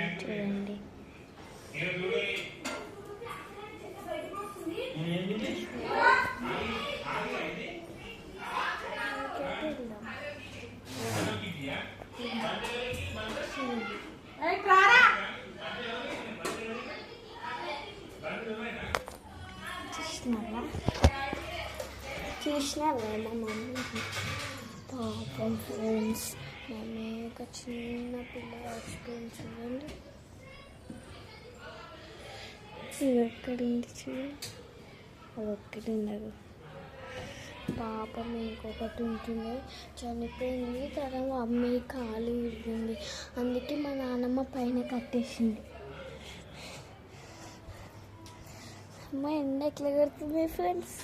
చూడండి. చూసినారా మా మమ్మీ పాపం ఫ్రెండ్స్. మమ్మీ ఒక చిన్న పిల్ల చచ్చిపోయింది చూడండి. ఇది ఎక్కడుంది చూడండి, అది ఒక్కటి ఉండదు. పాపం ఇంకొకటి ఉంటుంది, చనిపోయింది. తన మమ్మీ కాలు ఇరిగింది, అందుకే మా నాన్నమ్మ పైన కట్టేసింది. అమ్మ ఎండ ఎట్లా కడుతుంది ఫ్రెండ్స్.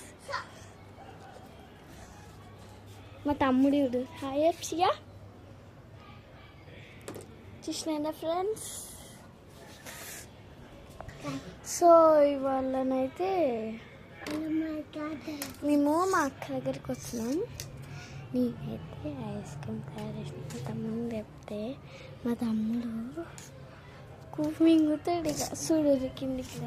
మా తమ్ముడు హాయ్ అప్సియా చూసినా ఫ్రెండ్స్. సో ఇవాళనైతే మేము మా అక్క దగ్గరికి వచ్చినాం. నేనైతే ఐస్ క్రీమ్ తయారు చేసిన మా తమ్ముడు చెప్తే మా తమ్ముడు మింగుతాడు. ఇక చూడు కిందికి